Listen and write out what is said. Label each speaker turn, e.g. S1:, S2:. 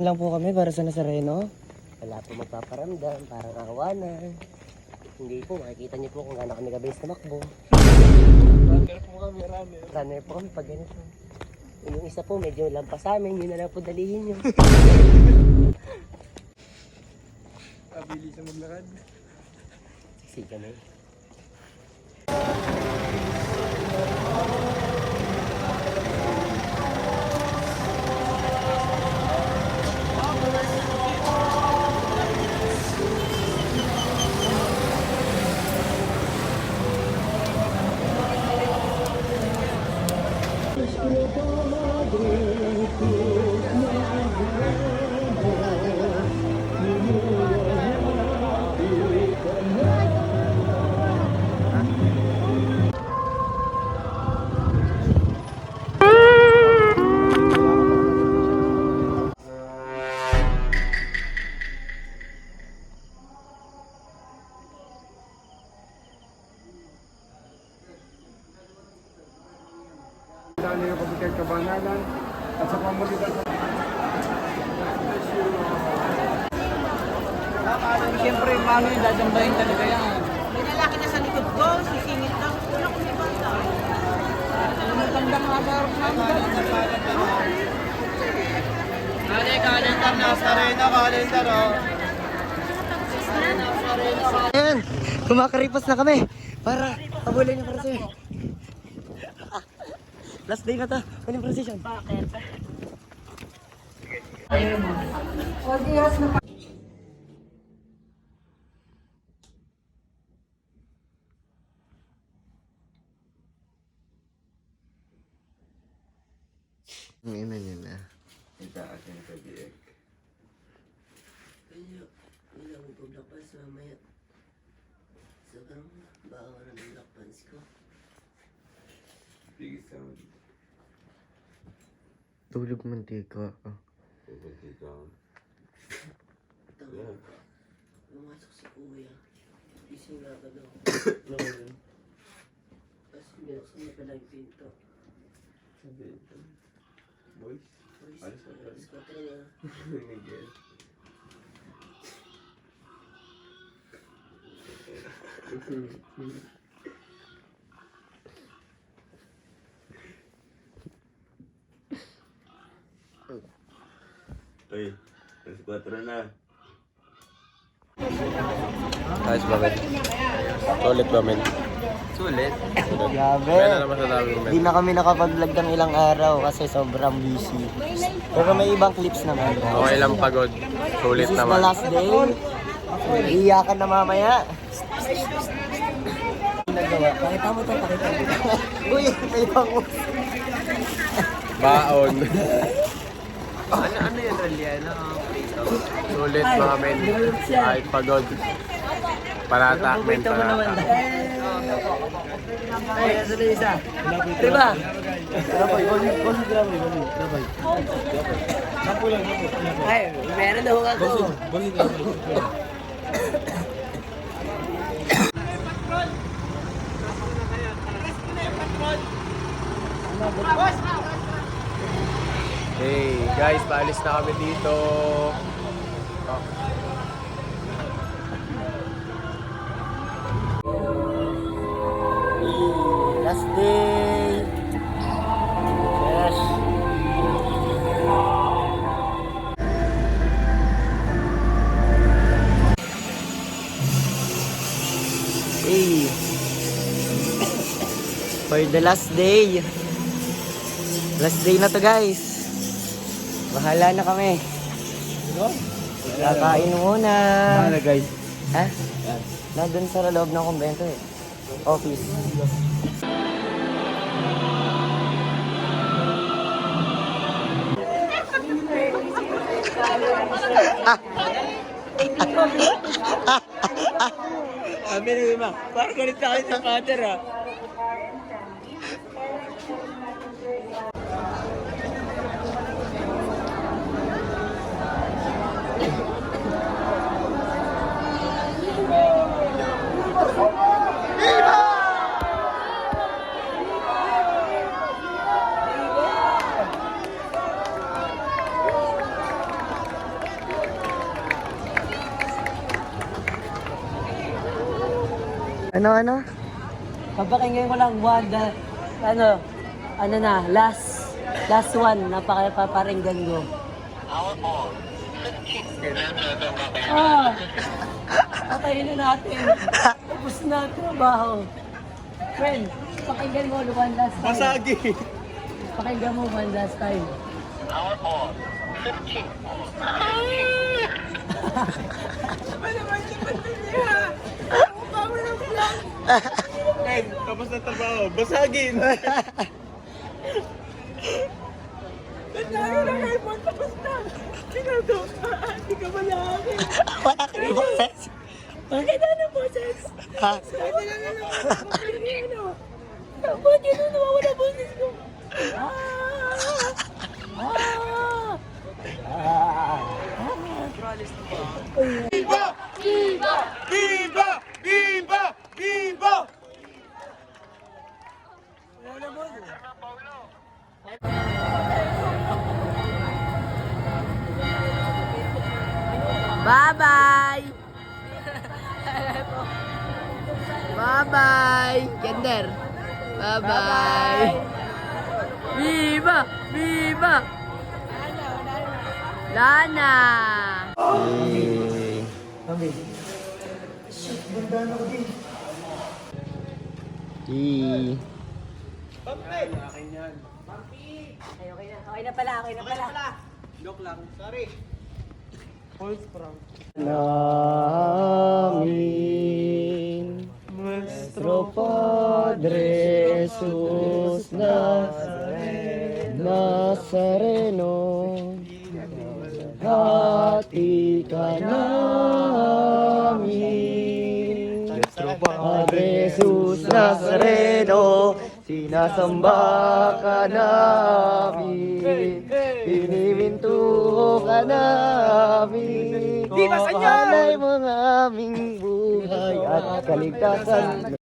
S1: Lang po kami para sa Nazareno. Wala po magpaparamdam, parang awa na. Hindi po, makikita niyo po kung gaano kami kabilis tumakbo.
S2: Runner po kami, runner.
S1: Runner po kami pag ganito. Yung isa po, medyo lampas sa amin, yun na lang po dalihin nyo.
S2: Pabilis sa maglakad.
S1: Siksikan na yun.
S2: Dali yung kapitan kabanalan at sa pamulitan sa...
S3: Siyempre, paano yung dadambahin talaga yan?
S4: May lalaki na sa likod ko, sisingit lang. Wala ko may bata.
S3: Matandang habarap namin.
S2: Kalendar na sa Reno, kalendar o.
S1: Ayan, kumakaripas na kami para habulin yung procession. Last day na to, kunin procession.
S4: Bakit?
S1: Ngayon na yun na.
S2: Itaas yung pag-iik.
S1: Hindi ako paglakpas mamaya. Sobrang bawa na ng lakpans ko.
S2: Bigis sound.
S1: Tulog mantika.
S2: Pagkita.
S1: Tama ka. Pumasok si kuya. Gising na agad ako. Tapos binuksan niya pala yung pinto.
S2: Sabi ito. Boys. Alis ka
S1: Alis ko na.
S2: Miguel.
S5: Uy, alas 4 na.
S6: Ayos ba, men? Sulit ba, men?
S5: Sulit.
S1: Grabe.
S6: Kaya na naman sa dami, men.
S1: Hindi na kami nakapag-vlog ng ilang araw kasi sobrang busy. Pero may ibang clips naman.
S6: Okay lang pagod. Sulit
S1: This is the
S6: naman.
S1: last day. Iiyakan na mamaya. Nagawa. Pakita mo to, pakita mo. Uy, may bangus.
S6: Baon.
S5: Ano yun, Raliana?
S6: Sulit mga men. Kahit pagod. Panata, men, panata.
S1: Ay, nasa na isa. Diba? Ay, meron daw ako.
S6: Hey, guys, paalis na kami dito. Oh.
S1: Last day. Yes. Hey. For the last day. Last day na to, guys. Bahala na kami. Kakain muna.
S2: Ano guys?
S1: Ha? Nandun sa loob ng kumbento eh. Office.
S3: Sabi ni Ima, parang ganit na kayo sa father ah.
S1: Ano? Papakinggan ko lang last one na paparinggan ko. Patayin na natin. Tapos na ang trabaho. Friend, pakinggan mo one last time.
S3: Masagi.
S1: Pakinggan mo one last time.
S3: Ken, tapos na trabaho. Basagin.
S1: Wala ka rin boses. Bakit ano boses? Bakit ano nawawala boses ko?
S3: Viva!
S1: Bye-bye! Bye-bye! Gender! Bye-bye! Viva! Viva! Lana! Okay na pala.
S3: Joke lang. Sorry.
S1: Namin Nuestro Padre Jesus Nazareno, hati ka namin. Nuestro Padre Jesus Nazareno, sinasamba ka namin, inimintuho ka namin. Alay mo ang aming buhay at kaligtasan.